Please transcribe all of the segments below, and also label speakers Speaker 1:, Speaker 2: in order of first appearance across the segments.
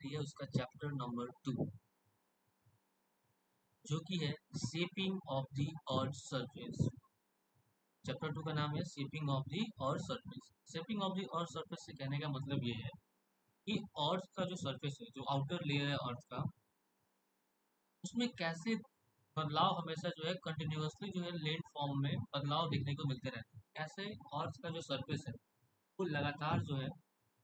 Speaker 1: है उसका chapter number 2, जो कि है shaping of the earth surface. Chapter 2 का नाम है shaping of the earth surface. Shaping of the earth surface से कहने का मतलब ये है कि अर्थ का जो सरफेस है, जो आउटर लेयर है अर्थ का, उसमें कैसे बदलाव हमेशा जो है कंटिन्यूअसली जो है लैंड फॉर्म में बदलाव देखने को मिलते रहते हैं। कैसे अर्थ का जो सरफेस है वो लगातार जो है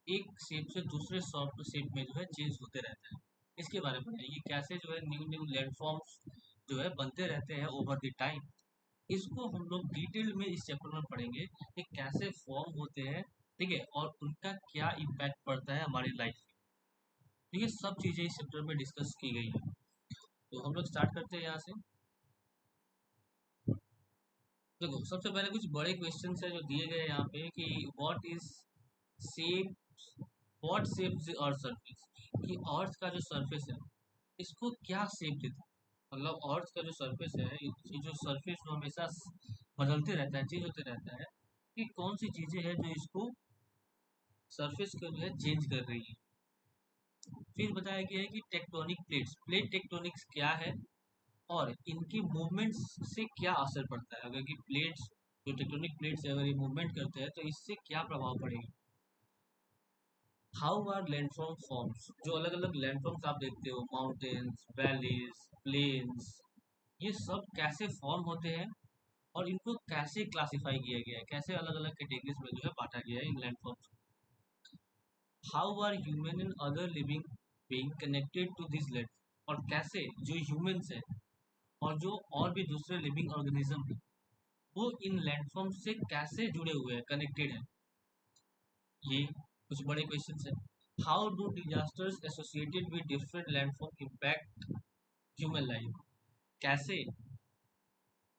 Speaker 1: एक शेप से दूसरे सॉफ्ट शेप में जो है चेंज होते रहते हैं। इसके बारे में बताइए कैसे जो है न्यू न्यू लैंडफॉर्म्स जो है बनते रहते हैं ओवर द टाइम। इसको हम लोग डिटेल में इस चैप्टर में पढ़ेंगे कि कैसे फॉर्म होते हैं, ठीक है, और उनका क्या इम्पैक्ट पड़ता है हमारी लाइफ में। तो ये सब चीज़ें इस चैप्टर में डिस्कस की गई है। तो हम लोग स्टार्ट करते हैं यहाँ से। देखो सबसे पहले कुछ बड़े क्वेश्चन है जो दिए गए हैं यहाँ पे कि what is shape, what shape the earth surface, कि अर्थ का जो सरफेस है इसको क्या शेप देता है। मतलब अर्थ का जो सरफेस है, ये जो सरफेस जो हमेशा बदलते रहता है, चेंज होते रहता है, कि कौन सी चीजें हैं जो इसको सरफेस को जो है चेंज कर रही है। फिर बताया गया है कि टेक्टोनिक प्लेट्स, प्लेट टेक्टोनिक्स क्या है और इनकी मूवमेंट्स से क्या असर पड़ता है। अगर कि प्लेट्स, जो टेक्टोनिक प्लेट्स है, अगर ये मूवमेंट करते हैं तो इससे क्या प्रभाव पड़ेगा। हाउ आर लैंडफॉर्म फॉर्म्स, जो अलग अलग लैंडफॉर्म्स आप देखते हो, माउंटेन्स, वैलीज, प्लेन्स, ये सब कैसे फॉर्म होते हैं और इनको कैसे क्लासिफाई किया गया है, कैसे अलग अलग कैटेगरीज में जो है बांटा गया है इन landforms. How are human and other living being connected to this land, और कैसे जो ह्यूमंस है और जो और भी दूसरे लिविंग ऑर्गेनिज्म है वो इन लैंडफॉर्म से कैसे जुड़े हुए हैं, कनेक्टेड है। ये कुछ बड़े क्वेश्चन है। How do disasters associated with different landform impact human life, कैसे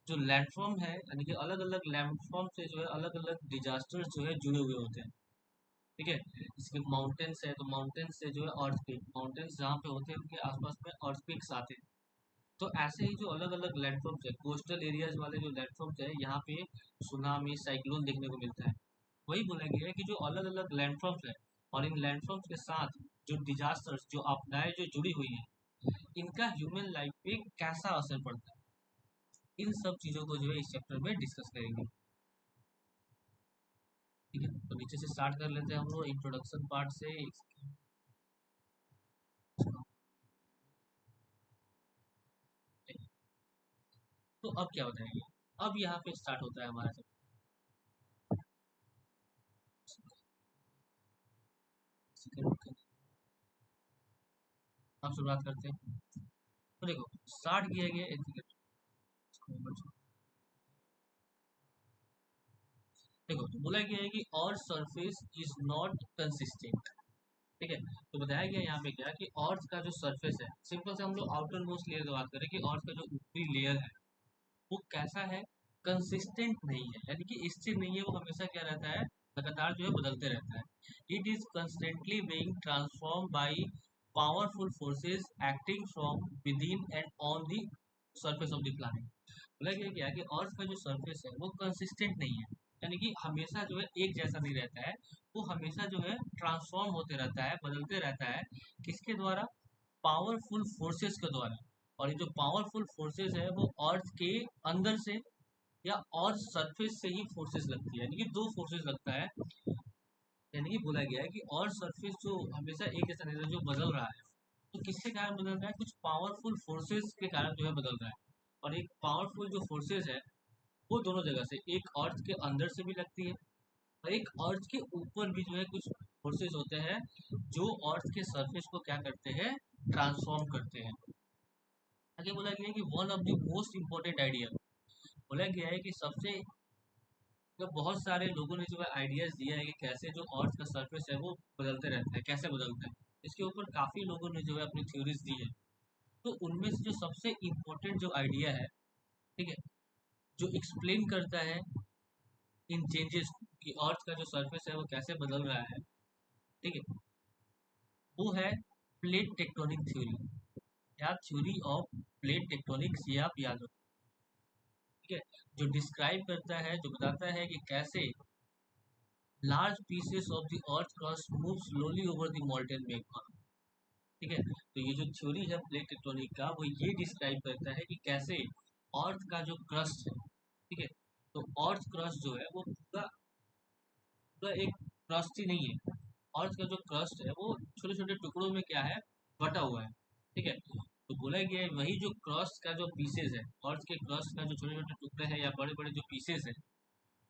Speaker 1: जो लैंडफॉर्म है यानी कि अलग अलग लैंडफॉर्म से जो है अलग अलग डिजास्टर्स जो है जुड़े हुए होते हैं, ठीक है। इसके माउंटेन्स है तो माउंटेन्स से जो है अर्थक्वेक, माउंटेन्स जहाँ पे होते हैं उनके आसपास में अर्थक्वेक्स आते हैं। तो ऐसे ही जो अलग अलग लैंडफॉर्म्स है, कोस्टल एरियाज वाले जो लैंडफॉर्म्स है, यहाँ पे सुनामी, साइक्लोन देखने को मिलता है। वही बोला गया है कि जो अलग अलग लैंडफॉर्म्स है और इन लैंडफॉर्म्स के साथ जो डिजास्टर्स, जो आपदाएं जो जुड़ी हुई हैं, इनका ह्यूमन लाइफ पे कैसा असर पड़ता है, इन सब चीज़ों को जो है इस चैप्टर में डिस्कस करेंगे। ठीक है, तो नीचे से स्टार्ट कर लेते हैं हम लोग इंट्रोडक्शन पार्ट से। तो अब क्या बताएंगे, अब यहाँ पे स्टार्ट होता है हमारा चैप्टर। अब शुरुआत करते हैं। तो देखो स्टार्ट किया गया देखो तो बोला गया है कि और सरफेस इज नॉट कंसिस्टेंट, ठीक है। तो बताया गया यहाँ पे क्या कि अर्थ का जो सरफेस है, सिंपल से हम लोग आउटर मोस्ट लेयर की बात करें कि अर्थ का जो ऊपरी लेयर है वो कैसा है, कंसिस्टेंट नहीं है, यानी कि स्थिर नहीं है, वो हमेशा क्या रहता है, लगातार जो है बदलते रहता है। It is constantly being transform by powerful forces acting from within and on the surface of the planet. बोला गया क्या कि अर्थ का जो सरफेस है वो कंसिस्टेंट नहीं है, यानी कि हमेशा जो है एक जैसा नहीं रहता है, वो हमेशा जो है ट्रांसफॉर्म होते रहता है, बदलते रहता है। किसके द्वारा, पावरफुल फोर्सेस के द्वारा। और ये जो पावरफुल फोर्सेस है वो अर्थ के अंदर से या और सरफेस से ही फोर्सेस लगती है, यानी कि दो फोर्सेस लगता है। यानी कि बोला गया है कि और सरफेस जो हमेशा एक जैसा नहीं रहता, जो बदल रहा है, तो किसके कारण बदल रहा है, कुछ पावरफुल फोर्सेस के कारण जो है बदल रहा है। और एक पावरफुल जो फोर्सेस है वो दोनों जगह से, एक अर्थ के अंदर से भी लगती है और एक अर्थ के ऊपर भी जो है कुछ फोर्सेस होते हैं जो अर्थ के सरफेस को क्या करते हैं, ट्रांसफॉर्म करते हैं। आगे बोला गया है कि one of the most important idea, बोला गया है कि सबसे, तो बहुत सारे लोगों ने जो है आइडियाज दिया है कि कैसे जो अर्थ का सरफेस है वो बदलते रहता है, कैसे बदलता है। इसके ऊपर काफी लोगों ने जो है अपनी थ्योरीज दी है। तो उनमें से जो सबसे इम्पोर्टेंट जो आइडिया है, ठीक है, जो एक्सप्लेन करता है इन चेंजेस कि अर्थ का जो सरफेस है वो कैसे बदल रहा है, ठीक है, वो है प्लेट टेक्टोनिक थ्योरी या थ्योरी ऑफ प्लेट टेक्टोनिक्स, ये आप याद रखो, ठीक है। जो डिस्क्राइब करता है, जो बताता है कि कैसे large pieces of the earth crust move slowly over the molten magma, ठीक है। तो ये जो थ्योरी है प्लेट टेक्टोनिक का वो ये डिस्क्राइब करता है कि कैसे अर्थ का जो क्रस्ट है, ठीक है, तो अर्थ क्रस्ट जो है वो पूरा पूरा एक क्रस्ट ही नहीं है। अर्थ का जो क्रस्ट है वो छोटे छोटे टुकड़ों में क्या है, बटा हुआ है, ठीक है। तो बोला गया है वही जो क्रस्ट का जो पीसेस है, अर्थ के क्रस्ट का जो छोटे छोटे टुकड़े हैं या बड़े बड़े जो पीसेस है,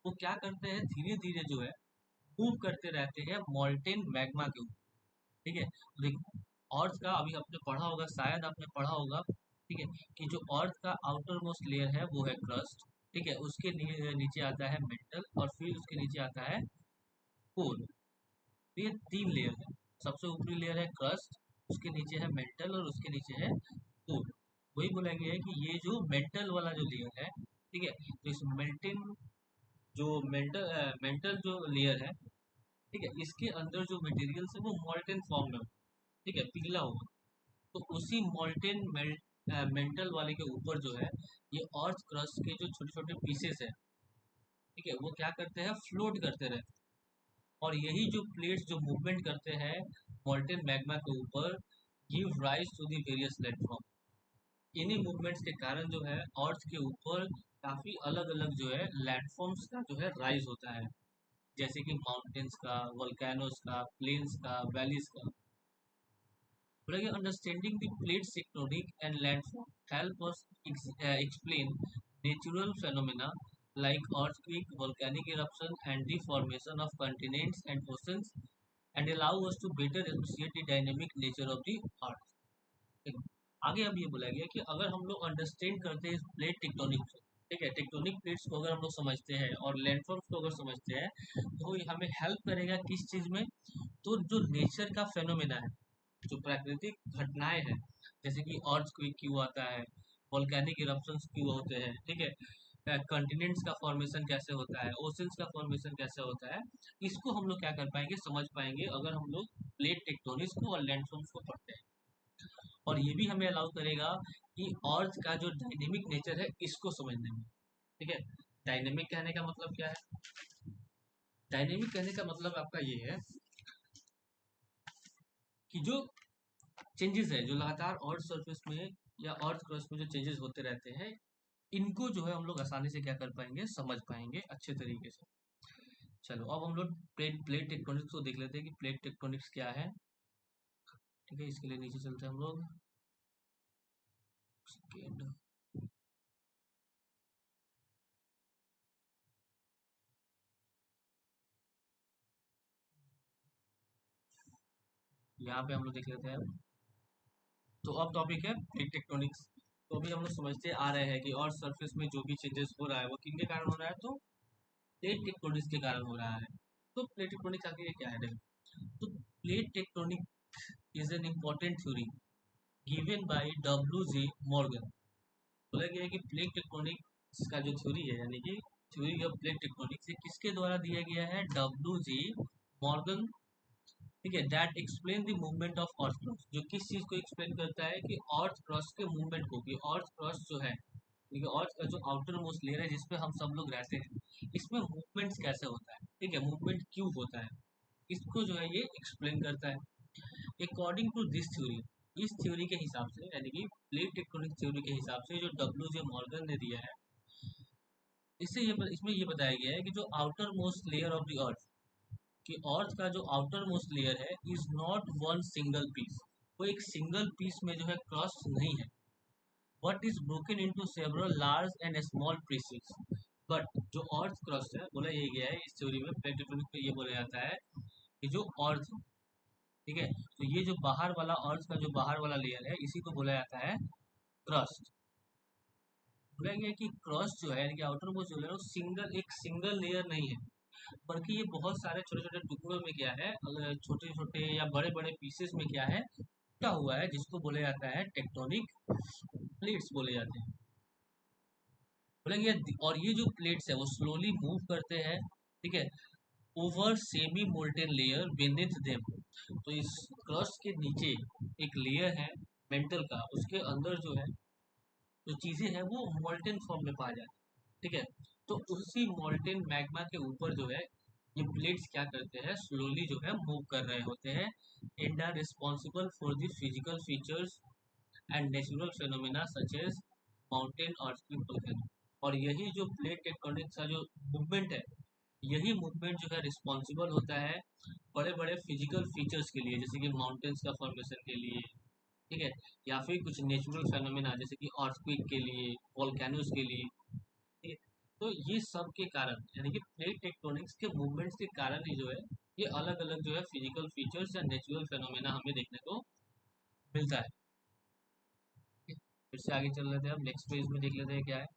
Speaker 1: वो क्या करते हैं धीरे धीरे जो है मूव करते रहते हैं मॉल्टेन मैग्मा के ऊपर, ठीक है। तो देखो अर्थ का अभी आपने पढ़ा होगा, शायद आपने पढ़ा होगा, ठीक है, कि जो अर्थ का आउटर मोस्ट लेयर है वो है क्रस्ट, ठीक है, उसके नीचे आता है मेंटल और फिर उसके नीचे आता है कोर। तो ये तीन लेयर है, सबसे ऊपरी लेयर है क्रस्ट, उसके नीचे है मेंटल और उसके नीचे है कोर। वही बोला गया है कि ये जो मेंटल वाला जो लेयर है, ठीक है, तो इस जो मेंटल जो लेयर है, ठीक है, इसके अंदर जो मटेरियल्स है वो मॉल्टेन फॉर्म में, ठीक है, पिघला हुआ। तो उसी मेंटल वाले के ऊपर जो है ये अर्थ क्रस्ट के जो छोटे छोटे पीसेस है, ठीक है, वो क्या करते हैं फ्लोट करते रहते हैं। और यही जो प्लेट्स जो मूवमेंट करते हैं मॉल्टेन मैग्मा के ऊपर give rise to the various landform. इन्हीं मूवमेंट्स के कारण जो है अर्थ के ऊपर काफी अलग अलग जो है लैंडफॉर्म्स का जो है राइज होता है, जैसे कि माउंटेन्स का, वोल्केनोस का, प्लेन्स का, वैलीज का। बोलेंगे understanding the plates tectonic and landform help us explain natural phenomena like earthquake, volcanic eruption and the formation of continents and oceans and allow us to better appreciate the dynamic nature of the earth। ठीक है। आगे अब ये बोला गया कि अगर हम लोग अंडरस्टैंड करते हैं प्लेट टेक्टोनिक को, ठीक है, टेक्टोनिक प्लेट्स को अगर हम लोग समझते हैं और लैंडफॉर्म्स को अगर समझते हैं तो ये हमें हेल्प करेगा किस चीज में, तो जो नेचर का फेनोमेना है, जो प्राकृतिक घटनाएं हैं, जैसे कि अर्थक्वेक क्यों आता है, वोल्केनिक इरप्शंस क्यों होते हैं, ठीक है, कॉन्टिनेंट्स का फॉर्मेशन कैसे होता है, ओशंस का फॉर्मेशन कैसे होता है, इसको हम लोग क्या कर पाएंगे, समझ पाएंगे अगर हम लोग प्लेट टेक्टोनिक्स को और लैंडफॉर्म्स को पढ़ते हैं। और ये भी हमें अलाउ करेगा कि अर्थ का जो डायनेमिक नेचर है इसको समझने में, ठीक है। डायनेमिक कहने का मतलब क्या है, डायनेमिक कहने का मतलब आपका ये है कि जो चेंजेस है जो लगातार अर्थ सरफेस में या अर्थ क्रस्ट में जो चेंजेस होते रहते हैं, इनको जो है हम लोग आसानी से क्या कर पाएंगे, समझ पाएंगे अच्छे तरीके से। चलो अब हम लोग प्लेट प्लेट टेक्टोनिक्स को देख लेते हैं कि प्लेट टेक्टोनिक्स क्या है, ठीक है। इसके लिए नीचे चलते हैं हम लोग। सेकेंड, यहाँ पे हम लोग देख लेते हैं। तो अब टॉपिक है प्लेट टेक्टोनिक्स। तो अभी हम लोग समझते आ रहे हैं कि अर्थ सरफेस में जो भी चेंजेस हो रहा है वो किन के कारण हो रहा है, तो प्लेट टेक्टोनिक्स के कारण हो रहा है। तो प्लेट टेक्टोनिक्स आखिर ये क्या है, देखो। तो plate tectonic is an important theory given by W G Morgan. बोला गया है कि प्लेट टेक्टोनिक्स का जो थ्योरी है, यानी कि थ्योरी ऑफ प्लेट टेक्टोनिक्स, ये किसके द्वारा दिया गया है, डब्ल्यू जी मॉर्गन, ठीक है। That explain the movement of earth crust, जो किस चीज को एक्सप्लेन करता है कि अर्थ क्रस्ट के मूवमेंट को, कि अर्थ क्रस्ट जो है, ठीक है, अर्थ का जो आउटर मोस्ट लेयर है जिसपे हम सब लोग रहते हैं, इसमें मूवमेंट्स कैसे होता है, ठीक है, मूवमेंट क्यों होता है, इसको जो है ये एक्सप्लेन करता है। अकॉर्डिंग टू दिस थ्योरी, इस थ्योरी के हिसाब से, यानी कि प्लेट टेक्टोनिक थ्योरी के हिसाब से जो डब्ल्यू जे मॉर्गन ने दिया है, इससे ये इसमें ये बताया गया है कि जो outermost layer of the earth, कि अर्थ का जो आउटर मोस्ट लेयर है is not one single piece, वो एक सिंगल पीस में जो है क्रस्ट नहीं है, but is broken into several large and small pieces. But जो अर्थ क्रस्ट है, बोला ये गया है इस थ्योरी में, प्लेट टेक्टोनिक में ये बोला जाता है कि जो अर्थ, ठीक है, तो ये जो बाहर वाला अर्थ का जो बाहर वाला लेयर है इसी को बोला जाता है क्रस्ट। बोला गया है कि क्रस्ट जो है, यानी कि आउटर मोस्ट जो लेयर है, वो एक सिंगल लेयर नहीं है, बल्कि ये बहुत सारे छोटे छोटे टुकड़ों में क्या है, छोटे छोटे या बड़े बड़े पीसेस में क्या है, टूटा हुआ है, जिसको बोले जाता है टेक्टोनिक प्लेट्स बोले जाते हैं। बोलेंगे और ये जो प्लेट्स है वो स्लोली मूव करते हैं, ठीक है, over semi molten layer beneath them. तो इस क्रस्ट के नीचे एक लेयर है मेंटल का, उसके अंदर जो है जो चीजें हैं वो मोल्टेन फॉर्म में पाया जाता है, ठीक है। तो उसी मोल्टेन मैग्मा के ऊपर जो है ये प्लेट्स क्या करते हैं, स्लोली जो है मूव कर रहे होते हैं and are responsible for the physical features and natural phenomena such as mountain earthquake volcano. और यही जो प्लेट टेक्टोनिक्स का जो मूवमेंट है, यही मूवमेंट जो है रिस्पॉन्सिबल होता है बड़े बड़े फिजिकल फीचर्स के लिए, जैसे कि माउंटेन्स का फॉर्मेशन के लिए, ठीक है, या फिर कुछ नेचुरल फेनोमेना जैसे कि अर्थक्वेक के लिए, वोल्केनोज के लिए, ठीक है। तो ये सब के कारण यानी कि प्लेट टेक्टोनिक्स के मूवमेंट्स के कारण ही जो है ये अलग अलग जो है फिजिकल फीचर्स या नेचुरल फेनोमेना हमें देखने को मिलता है। फिर से आगे चल लेते हैं, हम नेक्स्ट पेज में देख लेते हैं क्या है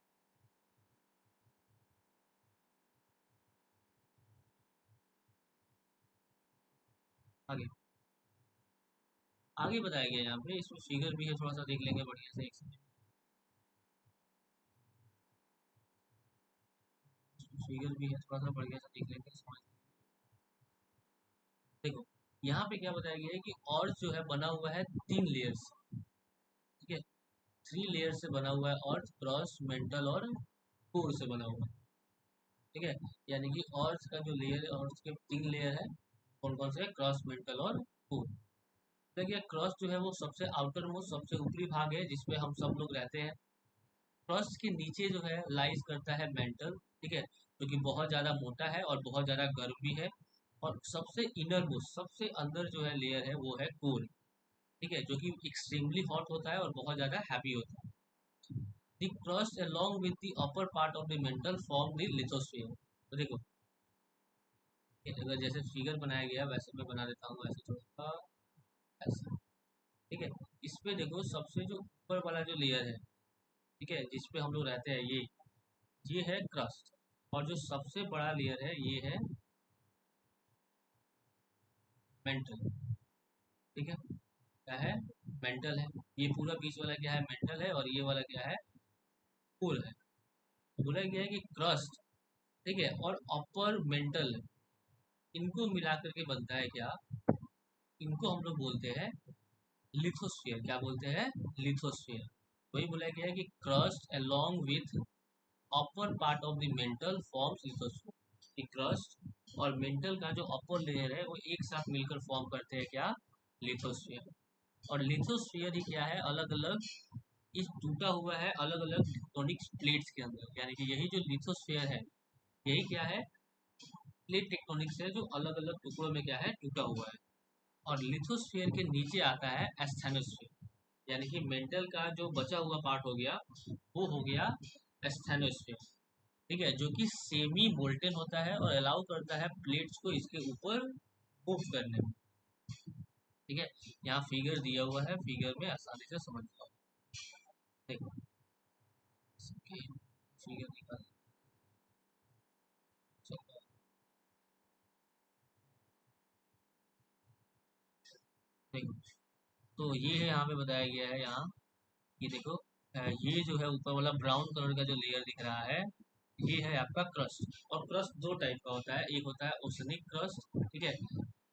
Speaker 1: आगे। आगे बताया गया यहाँ पे, इसमें फिगर भी है, थोड़ा सा देख लेंगे बढ़िया से, एक सेकंड। फिगर भी है, थोड़ा सा बढ़िया से देख लेंगे समझ। देखो यहाँ पे क्या बताया गया है कि और जो है बना हुआ है 3 लेयर्स, ठीक है, 3 लेयर से बना हुआ है, अर्थ, क्रॉस, मेंटल और कोर से बना हुआ है, ठीक है। यानी कि अर्थ का जो लेयर है, अर्थ के 3 लेयर है, कौन कौन से, क्रॉस, मेंटल और कोर। देखिए क्रॉस जो है वो सबसे आउटर मोस्ट, सबसे ऊपरी भाग है जिसपे हम सब लोग रहते हैं। क्रॉस के नीचे जो है लाइज करता है मेंटल, ठीक है, जो कि बहुत ज़्यादा मोटा है और बहुत ज़्यादा गर्म भी है। और सबसे इनर मोस्ट, सबसे अंदर जो है लेयर है वो है कोर, ठीक है, जो कि एक्सट्रीमली हॉट होता है और बहुत ज़्यादा हैवी होता है। The crust along with the upper part of the mantle form the lithosphere। तो देखो अगर जैसे फिगर बनाया गया है, वैसे मैं बना देता हूँ, ऐसे थोड़ा सा, ऐसे, ठीक है। इस पे देखो सबसे जो ऊपर वाला जो लेयर है, ठीक है, जिस पे हम लोग रहते हैं, ये है क्रस्ट। और जो सबसे बड़ा लेयर है ये है मेंटल, ठीक है, क्या है, मेंटल है। ये पूरा बीच वाला क्या है, मेंटल है, और ये वाला क्या है, कोर है। तो बोला गया है कि क्रस्ट, ठीक है, और अपर मेंटल, इनको मिला करके बनता है क्या, इनको हम लोग बोलते हैं लिथोस्फीयर। क्या बोलते हैं, लिथोस्फीयर। वही बोला गया है कि crust along with upper part of the mental forms lithosphere. कि क्रस्ट और मेंटल का जो अपर लेयर है वो एक साथ मिलकर फॉर्म करते हैं क्या, लिथोस्फीयर। और लिथोस्फीयर ही क्या है, अलग अलग, इस टूटा हुआ है अलग अलग टेक्टोनिक प्लेट्स के अंदर, यानी कि यही जो लिथोस्फीयर है, यही क्या है, प्लेट टेक्टोनिक्स है जो अलग अलग टुकड़ों में क्या है, टूटा हुआ है। और लिथोस्फीयर के नीचे आता है एस्थेनोस्फीयर, यानी कि मेंटल का जो बचा हुआ पार्ट हो गया वो हो गया एस्थेनोस्फीयर, ठीक है, जो कि सेमी मोल्टेन होता है और अलाउ करता है प्लेट्स को इसके ऊपर मूव करने में, ठीक है। यहाँ फिगर दिया हुआ है, फिगर में आसानी से समझ जाओ। देखो फिगर निकाल, चलो देखो, तो ये है यहाँ पे बताया गया है, यहाँ ये देखो, ये जो है ऊपर वाला ब्राउन कलर का जो लेयर दिख रहा है, ये है आपका क्रस्ट। और क्रस्ट दो टाइप का होता है, एक होता है ओशनिक क्रस्ट, ठीक है,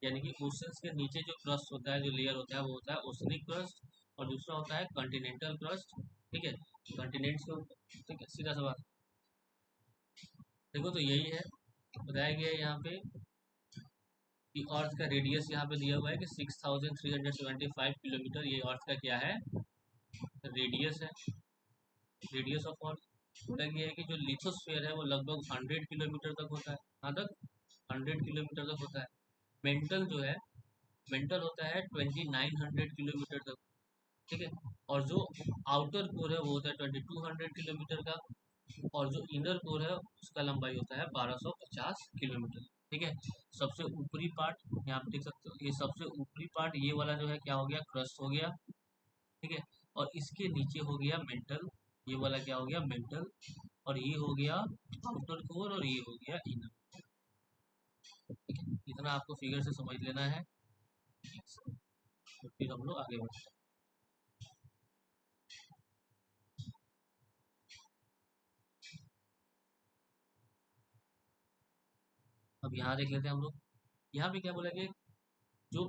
Speaker 1: यानी कि ओशंस के नीचे जो क्रस्ट होता है, जो लेयर होता है वो होता है ओशनिक क्रस्ट। और दूसरा होता है कॉन्टिनेंटल क्रस्ट, ठीक है, कॉन्टिनेंट्स के ऊपर, ठीक है, सीधा सवाल। देखो तो यही है, बताया गया है यहाँ पे कि अर्थ का रेडियस यहाँ पे दिया हुआ है कि 6375 किलोमीटर, ये अर्थ का क्या है, रेडियस है, रेडियस ऑफ अर्थ। बोला गया है कि जो लिथोस्फीयर है वो लगभग 100 किलोमीटर तक होता है, कहाँ तक, 100 किलोमीटर तक होता है। मेंटल जो है, मेंटल होता है 2900 किलोमीटर तक, ठीक है। और जो आउटर कोर है वो होता है 2200 किलोमीटर का। और जो इनर कोर है उसका लंबाई होता है 1250 किलोमीटर, ठीक है। सबसे ऊपरी पार्ट यहाँ पे देख सकते हो, ये सबसे ऊपरी पार्ट ये वाला जो है क्या हो गया, क्रस्ट हो गया, ठीक है। और इसके नीचे हो गया मेंटल, ये वाला क्या हो गया, मेंटल। और ये हो गया आउटर कोर और ये हो गया इनर, ठीक है। इतना आपको फिगर से समझ लेना है, तो फिर हम लोग आगे बढ़ते हैं। अब यहाँ देख लेते हैं हम लोग, यहाँ पे क्या बोला गया, जो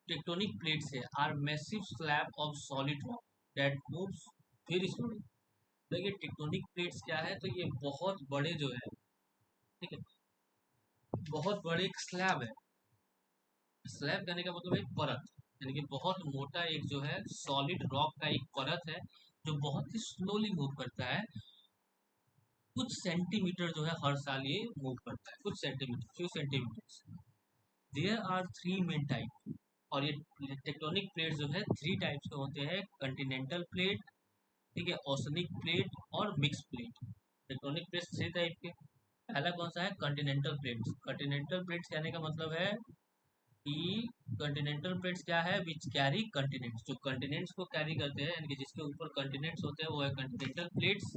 Speaker 1: टेक्टोनिक प्लेट्स है are massive slab of solid rock that moves very slowly. देखिए टेक्टोनिक प्लेट्स क्या है, तो ये बहुत बड़े जो है, ठीक है, बहुत बड़ी एक स्लैब है। स्लैब कहने का मतलब एक परत, यानी कि बहुत मोटा एक जो है सॉलिड रॉक का एक परत है, जो बहुत ही स्लोली मूव करता है। कुछ सेंटीमीटर जो है हर साल ये मूव करता है, कुछ centimetre, few centimetre. There are three main type, और ये टेक्टोनिक प्लेट जो है थ्री टाइप्स के होते हैं: कंटिनेंटल प्लेट, ठीक है, ओशनिक प्लेट और mix plate. Tectonic plate three type के। पहला कौन सा है? Continental plates. कंटिनेंटल प्लेट्स कहने का मतलब है कि कंटिनेंटल प्लेट्स क्या है? विच कैरी कंटिनेंट्स, जो कंटिनेंट्स को कैरी करते हैं, यानी कि जिसके ऊपर कंटिनेंट्स होते हैं वो है कंटिनेंटल प्लेट्स।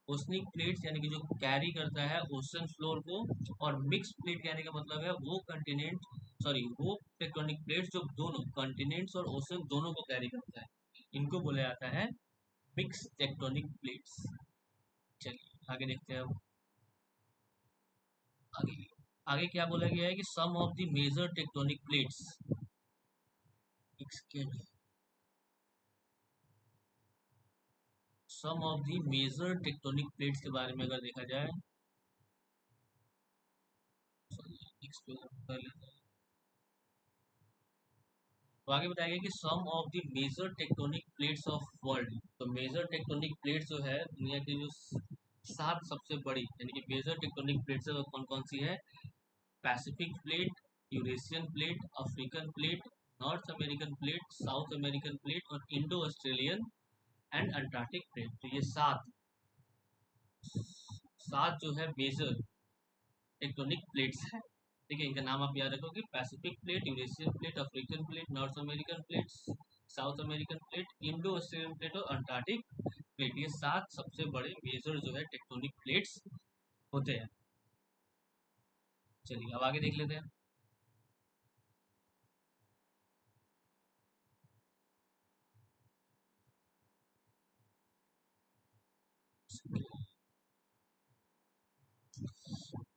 Speaker 1: ओशनिक प्लेट्स यानी कि जो कैरी करता है ओशन फ्लोर को। और मिक्स प्लेट कहने का मतलब है वो कंटिनेंट, सॉरी वो टेक्टोनिक प्लेट्स जो दोनों कंटिनेंट्स और ओशन दोनों को कैरी करता है, इनको बोला जाता है मिक्स टेक्टोनिक प्लेट्स। चलिए आगे देखते हैं अब। आगे आगे क्या बोला गया है कि some of the major tectonic plates, some of the major tectonic plates के बारे में अगर देखा जाए, explore कर लेते हैं। तो आगे बताया गया कि some of the major tectonic plates of world. तो मेजर टेक्टोनिक प्लेट्स जो है दुनिया की जो सात सबसे बड़ी, यानी कि मेजर टेक्टोनिक प्लेट्स है वो कौन कौन सी है? Pacific plate, Eurasian plate, African plate, North American plate, South American plate और Indo Australian and Antarctic plate. तो ये सात सात जो है मेजर टेक्टोनिक प्लेट्स है। ठीक है, इनका नाम आप याद रखोगे: Pacific plate, Eurasian plate, African plate, North American plate, South American plate, Indo Australian plate और अंटार्कटिक प्लेट। ये सात सबसे बड़े मेजर जो है टेक्टोनिक प्लेट्स होते हैं। चलिए अब आगे देख लेते हैं।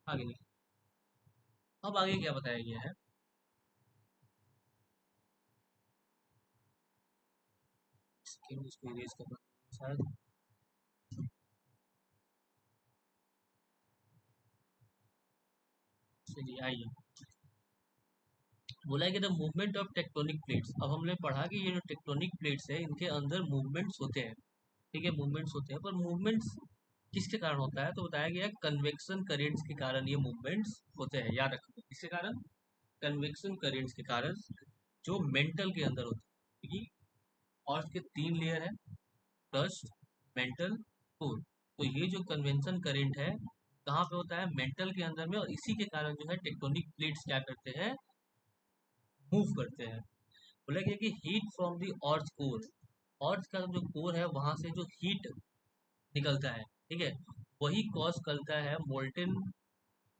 Speaker 1: आगे देखिए। अब आगे क्या बताया गया है? इसको इरेज करना शायद। चलिए आइए। बोला है कि the movement of tectonic plates. अब हमने पढ़ा कि ये जो टेक्टोनिक प्लेट्स है इनके अंदर मूवमेंट्स होते हैं। ठीक है, मूवमेंट्स होते हैं, पर मूवमेंट्स किसके कारण होता है? तो बताया गया है कन्वेक्शन करेंट्स के कारण ये मूवमेंट्स होते हैं। याद रखो किसके कारण? कन्वेक्शन करेंट्स के कारण, जो मेंटल के अंदर होते हैं। क्योंकि और के तीन लेयर है: क्रस्ट, मेंटल, कोर। तो ये जो कन्वेंशन करेंट है कहाँ पे होता है? मेंटल के अंदर में। और इसी के कारण जो है टेक्टोनिक प्लेट्स क्या करते हैं? मूव करते हैं। बोला गया कि heat from the earth core, earth का जो कोर है वहां से जो हीट निकलता है, ठीक है, वही कॉज करता है molten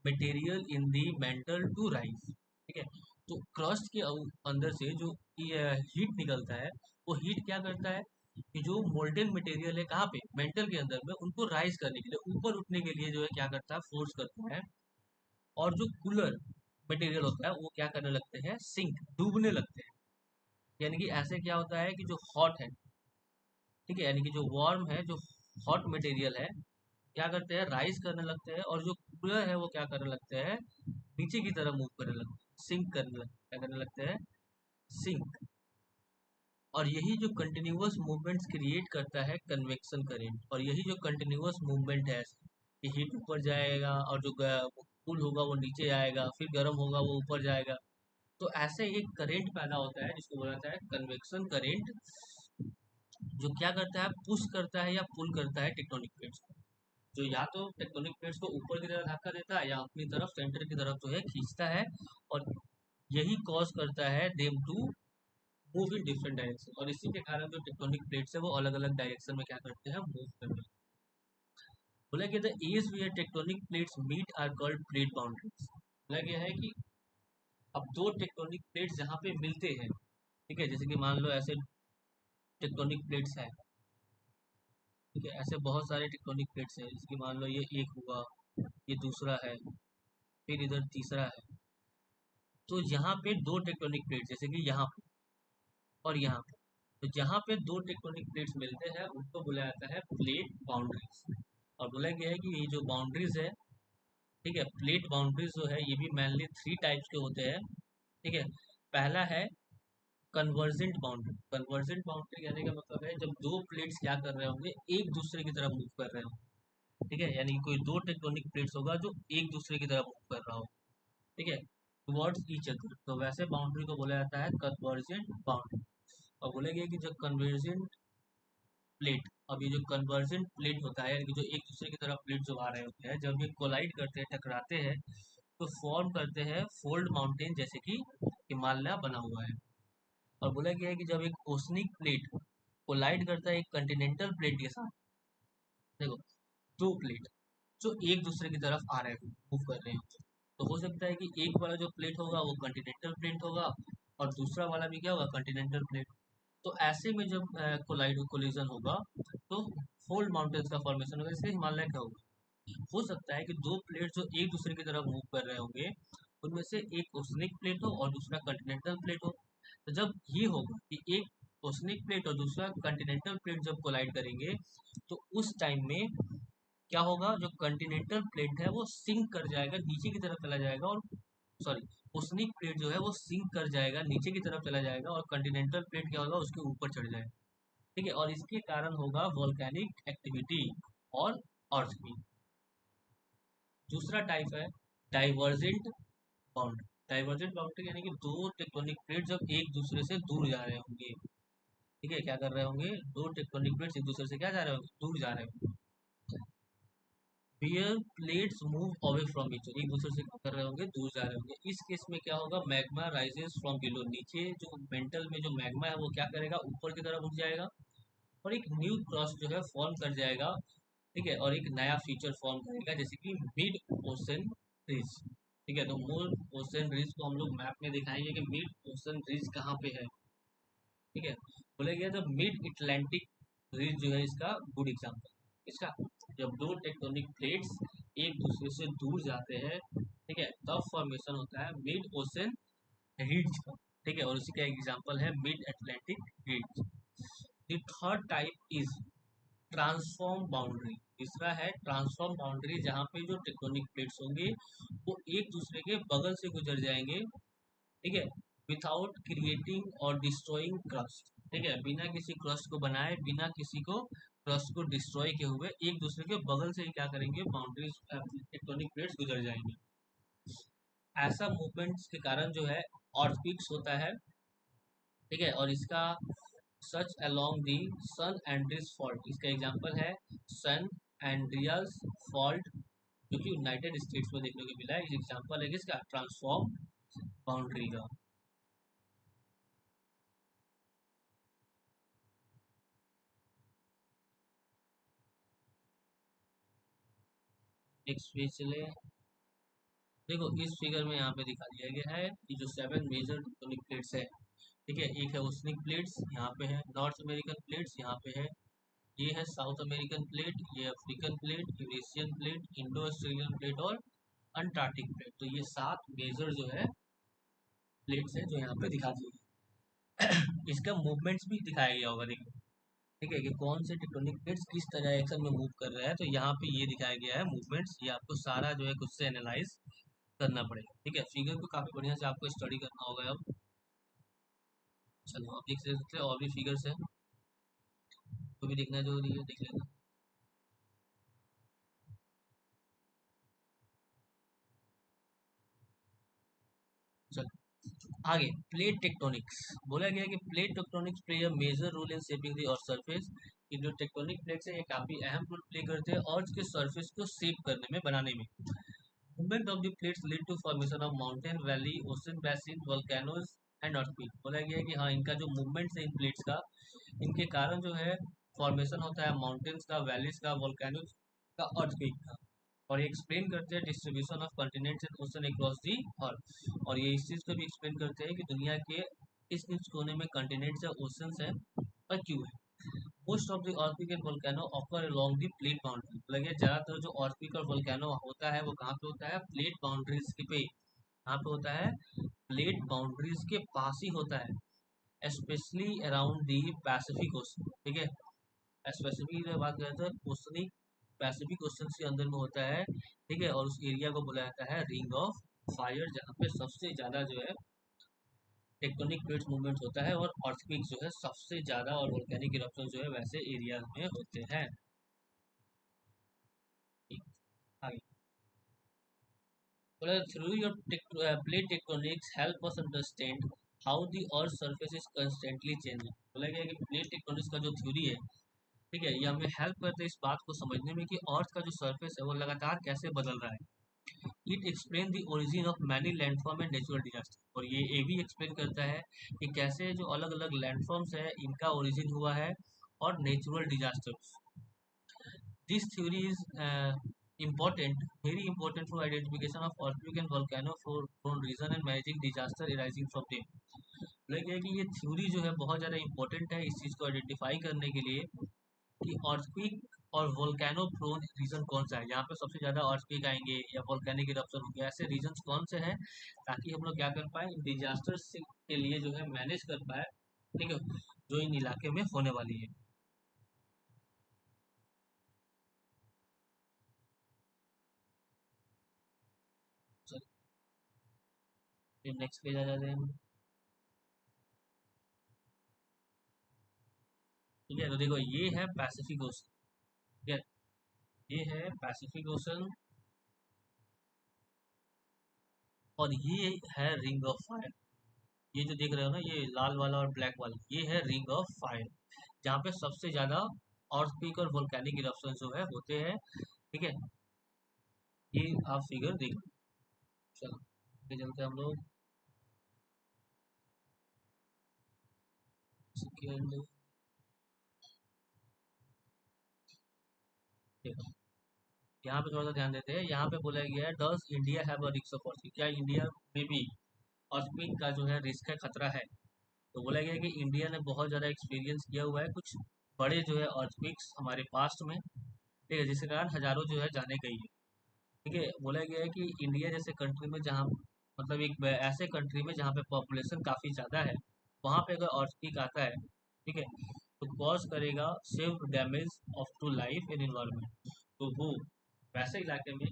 Speaker 1: material in the mantle to rise. ठीक है, तो क्रस्ट के अंदर से जो हीट निकलता है, वो हीट क्या करता है कि जो मोल्टेन मटेरियल है कहाँ पे? मेंटल के अंदर में, उनको राइज करने के लिए, ऊपर उठने के लिए जो है क्या करता है? फोर्स करता है। और जो कूलर मटेरियल होता है वो क्या करने लगते हैं? सिंक, डूबने लगते हैं। यानी कि ऐसे क्या होता है कि जो हॉट है, ठीक है, यानी कि जो वार्म है, जो हॉट मटेरियल है, क्या करते हैं? राइज करने लगते हैं। और जो कूलर है वो क्या करने लगते हैं? नीचे की तरफ मूव करने लगते हैं, सिंक करने लगते हैं। क्या करने लगते हैं? सिंक। और यही जो कंटिन्यूअस मूवमेंट्स क्रिएट करता है कन्वेक्शन करेंट। और यही जो कंटिन्यूअस मूवमेंट है कि हीट ऊपर जाएगा और जो कूल होगा वो नीचे आएगा, फिर गर्म होगा वो ऊपर जाएगा। तो ऐसे एक करेंट पैदा होता है जिसको बोला जाता है कन्वेक्शन करेंट, जो क्या करता है? पुश करता है या पुल करता है टेक्टोनिक प्लेट्स को। जो या तो टेक्टोनिक प्लेट्स को ऊपर की तरफ धक्का देता है या अपनी तरफ सेंटर की तरफ जो है खींचता है। और यही कॉज करता है them to move in different direction. और इसी के कारण जो टेक्टोनिक प्लेट्स है वो अलग अलग डायरेक्शन में क्या करते हैं? मूव करते हैं। बोला गया था as where tectonic plates meet are called plate boundaries. बोला गया है कि अब दो टेक्टोनिक प्लेट्स जहाँ पे मिलते हैं, ठीक है, जैसे कि मान लो ऐसे टेक्टोनिक प्लेट्स है, ठीक है, ऐसे बहुत सारे टेक्टोनिक प्लेट्स है, जैसे कि मान लो ये एक हुआ, ये दूसरा है, फिर इधर तीसरा है। तो यहाँ पे दो टेक्टोनिक प्लेट्स, जैसे कि यहाँ पे और यहाँ पे, तो जहाँ पे दो टेक्टोनिक प्लेट्स मिलते हैं उनको बोला जाता है प्लेट बाउंड्रीज। और बोला गया है कि ये जो बाउंड्रीज है ठीक है, प्लेट बाउंड्रीज जो है ये भी मेनली थ्री टाइप्स के होते हैं। ठीक है, पहला है कन्वर्जेंट बाउंड्री। कन्वर्जेंट बाउंड्री कहने का मतलब है जब दो प्लेट्स क्या कर रहे होंगे, एक दूसरे की तरफ मूव कर रहे हो। ठीक है, यानी कि कोई दो टेक्टोनिक प्लेट्स होगा जो एक दूसरे की तरफ मूव कर रहा हो। ठीक है, टुवर्ड्स ईच अदर, तो वैसे बाउंड्री को बोला जाता है कन्वर्जेंट बाउंड्री। और बोलेंगे कि जो कन्वर्जेंट प्लेट, अब ये जो कन्वर्जेंट प्लेट होता है, यानी कि जो एक दूसरे की तरफ प्लेट जो आ रहे होते हैं, जब ये कोलाइड करते हैं, टकराते हैं, तो फॉर्म करते हैं फोल्ड माउंटेन, जैसे कि हिमालय बना हुआ है। और बोला गया है कि जब एक ओसनिक प्लेट कोलाइड करता है एक कंटिनेंटल प्लेट के साथ, देखो दो प्लेट जो एक दूसरे की तरफ आ रहे हो, मूव कर रहे हो, तो हो सकता है कि एक वाला जो प्लेट होगा वो कंटिनेंटल प्लेट होगा, और दूसरा वाला भी क्या होगा, कंटिनेंटल प्लेट। तो ऐसे में जब कोलाइड कोलिजन होगा तो फोल्ड माउंटेन्स का फॉर्मेशन होगा, इसलिए हिमालय का होगा। हो सकता है कि दो प्लेट जो एक दूसरे की तरफ मूव कर रहे होंगे, उनमें से एक ओसनिक प्लेट हो और दूसरा कंटिनेंटल प्लेट हो। तो जब ये होगा कि एक ओसनिक प्लेट और दूसरा कंटिनेंटल प्लेट जब कोलाइड करेंगे, तो उस टाइम में क्या होगा, जो कंटिनेंटल प्लेट है वो सिंक कर जाएगा, नीचे की तरफ चला जाएगा, और सॉरी, ओसनिक प्लेट जो है वो सिंक कर जाएगा, नीचे की तरफ चला जाएगा, और कंटिनेंटल प्लेट क्या होगा, उसके ऊपर चढ़ जाएगा। ठीक है, और इसके कारण होगा वोल्केनिक एक्टिविटी और अर्थक्वेक। दूसरा टाइप है डाइवर्जेंट बाउंड्री। डाइवर्जेंट बाउंड्री यानी कि दो टेक्टोनिक प्लेट जब एक दूसरे से दूर जा रहे होंगे। ठीक है, क्या कर रहे होंगे, दो टेक्टोनिक प्लेट्स एक दूसरे से क्या जा रहे होंगे, दूर जा रहे होंगे। Where plates move away from each other, एक दूसरे से क्या कर रहे होंगे, दूर जा रहे होंगे। इस केस में क्या होगा, मैग्मा राइजेस फ्रॉम बिलो, नीचे जो मेंटल में जो मैग्मा है वो क्या करेगा, ऊपर की तरफ उठ जाएगा, और एक न्यू क्रॉस जो है फॉर्म कर जाएगा। ठीक है, और एक नया फीचर फॉर्म करेगा, जैसे कि मिड ओशन रिज। ठीक है, तो मिड ओशन रिज को हम लोग मैप में दिखाएंगे कि मिड ओशन रिज कहाँ पे है। ठीक है, बोला गया तो मिड अटलांटिक रिज जो है इसका गुड एग्जांपल। इसका जब दो टेक्टोनिक प्लेट्स एक दूसरे से दूर जाते हैं, ठीक है, तब फॉर्मेशन होता है मिड ओशन रिज का। ठीक है, और उसी का एग्जांपल है mid Atlantic ridge. The third type is transform boundary. तीसरा है ट्रांसफॉर्म बाउंड्री, जहाँ पे जो टेक्टोनिक प्लेट्स होंगे वो एक दूसरे के बगल से गुजर जाएंगे। ठीक है, विदाउट क्रिएटिंग और डिस्ट्रॉइंग क्रस्ट। ठीक है, बिना किसी क्रस्ट को बनाए, बिना किसी को क्रस्ट को डिस्ट्रॉय किए हुए एक दूसरे के बगल से ही क्या करेंगे, बाउंड्रीज टेक्टोनिक प्लेट्स गुजर जाएंगे। ऐसा मूवमेंट्स के कारण जो है ऑर्थक्वेक्स होता है। ठीक है, और इसका such along the San Andreas fault, इसका एग्जांपल है सन एंड्रियास फॉल्ट, जो कि यूनाइटेड स्टेट्स में देखने को मिला है। इस एग्जांपल है किसका, ट्रांसफॉर्म बाउंड्री का। नेक्स्ट पेज चले। देखो इस फिगर में यहाँ पे दिखा दिया गया है कि जो सेवन मेजर टेक्टोनिक प्लेट्स है। ठीक है, एक है ओसनिक प्लेट्स, यहाँ पे है नॉर्थ अमेरिकन प्लेट्स, यहाँ पे है ये है साउथ अमेरिकन प्लेट, ये African plate, Eurasian plate, Indo Australian plate और अंटार्कटिक प्लेट। तो ये सात मेजर जो है प्लेट्स है जो यहाँ पे दिखा दिए गए। इसका मूवमेंट्स भी दिखाया गया होगा, देखो। ठीक है, कि कौन से टेक्टोनिक प्लेट्स किस तरह एक्शन में मूव कर रहे हैं, तो यहाँ पे ये दिखाया गया है मूवमेंट्स। ये आपको सारा जो है खुद से एनालाइज करना पड़ेगा। ठीक है, फिगर को काफी बढ़िया से आपको स्टडी करना होगा अब। चलो अब देख सकते हैं और भी फिगर्स है, वो भी देखना जरूरी है, देख लेना। चलो आगे, प्लेट टेक्टोनिक्स। बोला गया है कि plate tectonics play a major role in shaping the earth surface. ये जो टेक्टोनिक प्लेट्स है ये काफी अहम रोल प्ले करते हैं अर्थ के सरफेस को शेप करने में, बनाने में। Movement of the plates lead to formation of mountain, valley, ocean basin, volcanoes and earthquake. बोला गया है कि हाँ, इनका जो मूवमेंट है इन प्लेट्स का, इनके कारण जो है फॉर्मेशन होता है माउंटेन्स का, वैलीज का, वोल्केनोज का, अर्थक्वेक का। और ये एक्सप्लेन करते हैं distribution of continents and ocean across the earth. और ये इस चीज़ को भी एक्सप्लेन करते हैं कि दुनिया के किस किस कोने में कॉन्टिनेंट्स या ओशंस है और क्यों है। Most of the earthquake and volcano occur along the plate boundary। लगे ज्यादातर जो earthquake और volcano होता है वो कहाँ पे होता है, प्लेट बाउंड्रीज के पे। कहाँ पे होता है, प्लेट बाउंड्रीज के पास ही होता है, specially around the Pacific ocean. ठीक है, स्पेसिफिक बात करते हैं ओशनिक पैसिफिक ओशन के अंदर में होता है, ठीक है, और उस एरिया को बोला जाता है रिंग ऑफ फायर, जहाँ पे सबसे ज़्यादा जो है टेक्टोनिक प्लेट्स मूवमेंट होता है और अर्थक्वेक जो है सबसे ज़्यादा और वोल्केनिक इरप्शन जो है वैसे एरिया में होते हैं। ठीक, आगे बोला through your plate tectonics help us understand how the earth surface is constantly changing. बोला गया है कि प्लेट टेक्टोनिक्स का जो थ्योरी है, ठीक है, ये हमें हेल्प करते हैं इस बात को समझने में कि अर्थ का जो सरफेस है वो लगातार कैसे बदल रहा है। It explain the origin of many landform and natural disaster, और ये भी एक्सप्लेन करता है कि कैसे जो अलग अलग लैंडफॉर्म्स है इनका ओरिजिन हुआ है और natural disasters. This theory is important, very important for identification of earthquake and volcano for prone region and managing disaster arising from them। लगे है कि ये थ्योरी जो है बहुत ज़्यादा इंपॉर्टेंट है इस चीज़ को आइडेंटिफाई करने के लिए कि अर्थक्वेक और वोल्केनो प्रोन रीजन कौन सा है, यहाँ पे सबसे ज़्यादा अर्थक्वेक आएंगे या वोल्केनिक इरप्शन होंगे, ऐसे रीजन कौन से हैं, ताकि हम लोग क्या कर पाए डिजास्टर के लिए जो है मैनेज कर पाए, ठीक है, जो इन इलाके में होने वाली है। चलिए नेक्स्ट पेज आ जाते हैं हम। ठीक है, तो देखो ये है पैसिफिक ओशन, ठीक है, ये है पैसिफिक ओशन और ये है रिंग ऑफ फायर। ये जो देख रहे हो ना, ये लाल वाला और ब्लैक वाला, ये है रिंग ऑफ फायर, जहाँ पे सबसे ज्यादा अर्थक्वेक और वोल्केनिक इरप्शन जो है होते हैं। ठीक है, ये आप फिगर देख लो। चलो आगे चलते हैं हम लोग। सेकेंड देखो, यहाँ पे थोड़ा सा ध्यान देते हैं, यहाँ पे बोला गया है does India have a risk of earthquake, क्या इंडिया में भी अर्थक्वेक का जो है रिस्क है, खतरा है। तो बोला गया है कि इंडिया ने बहुत ज़्यादा एक्सपीरियंस किया हुआ है कुछ बड़े जो है अर्थक्वेक्स हमारे पास्ट में, ठीक है, जिसके कारण हजारों जो है जाने गई है। ठीक है, बोला गया है कि इंडिया जैसे कंट्री में जहाँ मतलब एक ऐसे कंट्री में जहाँ पे पॉपुलेशन काफ़ी ज़्यादा है, वहाँ पे अगर अर्थक्वेक आता है, ठीक है, तो कॉज करेगा सिर्फ damage of to life and environment. तो वो वैसे इलाके में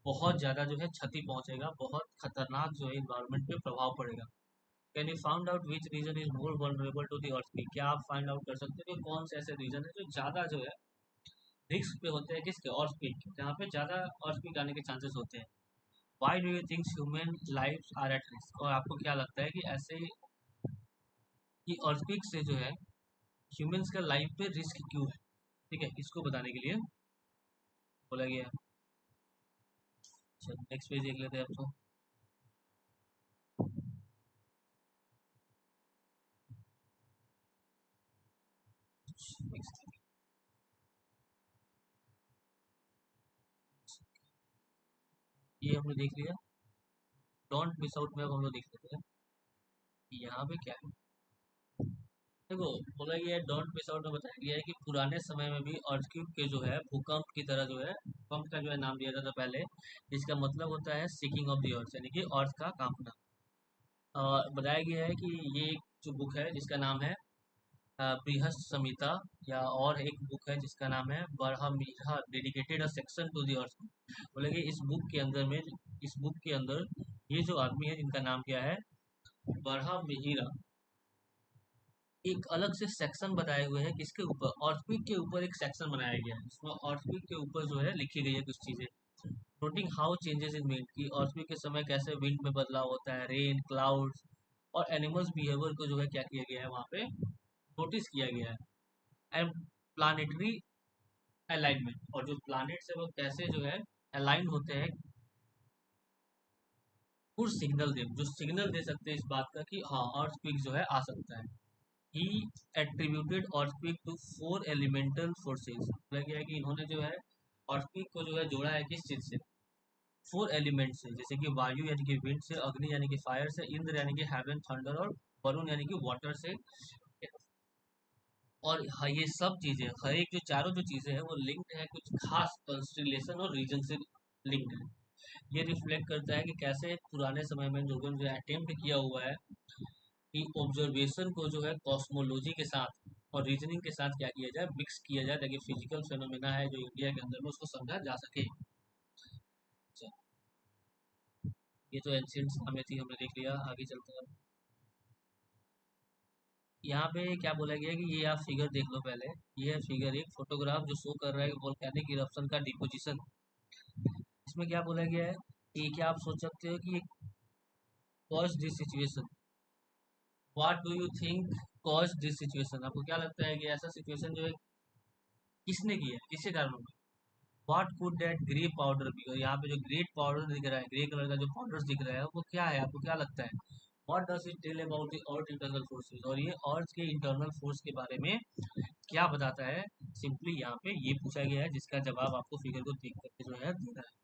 Speaker 1: बहुत ज़्यादा जो है क्षति पहुंचेगा, बहुत खतरनाक जो है इन्वायरमेंट पे प्रभाव पड़ेगा। Can you found out which region is more vulnerable to the earthquake, क्या आप फाइंड आउट कर सकते हो कि कौन से ऐसे रीजन है जो ज़्यादा जो है रिस्क पे होते हैं, किसके अर्थक्वेक, जहाँ पे ज़्यादा अर्थक्वेक आने के चांसेस होते हैं। Why do you think human life are at risk, और आपको क्या लगता है कि ऐसे कि अर्थक्वेक से जो है ह्यूमंस का लाइफ पे रिस्क क्यों है। ठीक है, इसको बताने के लिए बोला गया है। चलो नेक्स्ट पेज देख लेते हैं आप। तो ये हमने देख लिया, डोंट मिस आउट में अब हम लोग देख लेते हैं कि यहाँ पे क्या है। देखो बोला गया है डोंट मिस आउट में बताया गया है कि पुराने समय में भी अर्थक्वेक के जो है भूकंप की तरह जो है, भूकंप का जो है नाम दिया जाता था पहले, जिसका मतलब होता है सीकिंग ऑफ द अर्थ, यानी कि अर्थ का कांपना। बताया गया है कि ये एक जो बुक है जिसका नाम है बृहत संहिता, या और एक बुक है जिसका नाम है Varahamihira dedicated a section to the earth. बोले कि इस बुक के अंदर ये जो आदमी है जिनका नाम क्या है बरहा मिहिरा, एक अलग से सेक्शन बताए हुए हैं किसके ऊपर, अर्थक्वेक के ऊपर एक सेक्शन बनाया गया है, इसमें अर्थक्वेक के ऊपर जो है लिखी गई है कुछ चीजें, noting how changes in wind, की अर्थक्वेक के समय कैसे विंड में बदलाव होता है, रेन क्लाउड्स और एनिमल्स बिहेवियर को जो है क्या किया गया है वहाँ पे नोटिस किया गया है। एंड प्लानिटरी अलाइनमेंट, और जो प्लानिट्स है वो कैसे जो है अलाइन होते हैं, कुछ सिग्नल दे जो सिग्नल दे सकते हैं इस बात का कि हाँ अर्थक्वेक जो है आ सकता है। He attributed earthquake to four elemental forces, बोला गया है कि इन्होंने जो है अर्थक्वेक को जो है जोड़ा है किस चीज से, फोर एलिमेंट से, जैसे कि वायु यानी कि विंड से, अग्नि यानी कि फायर से, इंद्र यानी कि हेवन थंडर, और वरुण यानी कि वाटर से। और हाँ ये सब चीजें, हर एक जो चारों जो चीजें हैं वो लिंक्ड है कुछ खास कंस्टिलेशन और रीजन से लिंक्ड है। ये रिफ्लेक्ट करता है कि कैसे पुराने समय में लोगों ने जो अटेम्प्ट किया हुआ है कि ऑब्जर्वेशन को जो है कॉस्मोलॉजी के साथ और रीजनिंग के साथ क्या किया जाए, मिक्स किया जाए, ताकि फिजिकल फेनोमेना है जो इंडिया के अंदर में उसको समझा जा सके। अच्छा, ये तो एंशियंट समय थी, हमने देख लिया। आगे चलते हैं। यहाँ पे क्या बोला गया है कि ये आप फिगर देख लो पहले। ये है फिगर एक, फोटोग्राफ जो शो कर रहा है वोल्केनिक इरप्शन का डिपोजिशन। इसमें क्या बोला गया है कि क्या आप सोच सकते हो कि cause this situation, what do you think cause this situation, आपको क्या लगता है कि ऐसा सिचुएशन जो है किसने किया है, किसके कारण हुआ? What could that grey powder be, और यहाँ पे जो ग्रे पाउडर दिख रहा है, ग्रे कलर का जो पाउडर दिख रहा है, वो क्या है, आपको क्या लगता है? What does it tell about the earth internal forces, और ये अर्थ के इंटरनल फोर्स के बारे में क्या बताता है? सिंपली यहाँ पे ये पूछा गया है, जिसका जवाब आपको फिगर को देख करके जो है देना है।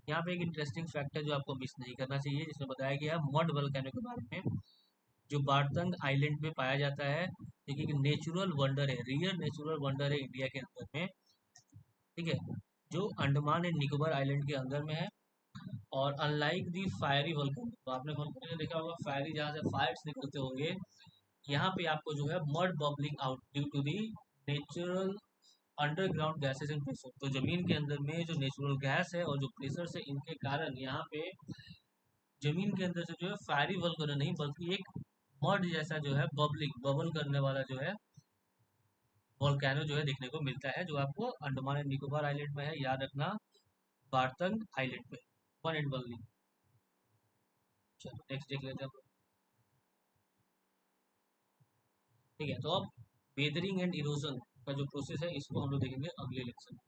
Speaker 1: यहाँ पे एक इंटरेस्टिंग फैक्ट है जो आपको मिस नहीं करना चाहिए, जिसमें बताया गया है मड वल्केनो के बारे में, जो बारतंग आइलैंड में पाया जाता है। देखिए कि नेचुरल वंडर है, रियल नेचुरल वंडर है इंडिया के अंदर में, ठीक है, जो अंडमान एंड निकोबार आइलैंड के अंदर में है। और अनलाइक दी फायरी वल्केनो, तो आपने वल्केनो देखा होगा फायरी, जहाँ से फायर्स निकलते होंगे, यहाँ पे आपको जो है mud bubbling out due to the natural underground gases and pressure, तो जमीन के अंदर में जो नेचुरल गैस है और जो प्रेशर से, इनके कारण यहाँ पे जमीन के अंदर से जो है फायरी वल्केनो नहीं, बल्कि एक मड जैसा जो है बबलिंग, बबल करने वाला जो है वोल्केनो जो है देखने को मिलता है, जो आपको अंडमान एंड निकोबार आइलैंड में है, याद रखना, बारतंग आइलैंड पे, वन एंड ओनली। चलो नेक्स्ट देख लेते हैं। ठीक है, तो अब वेदरिंग एंड इरोजन का जो प्रोसेस है, इसको हम लोग देखेंगे अगले लेक्चर में।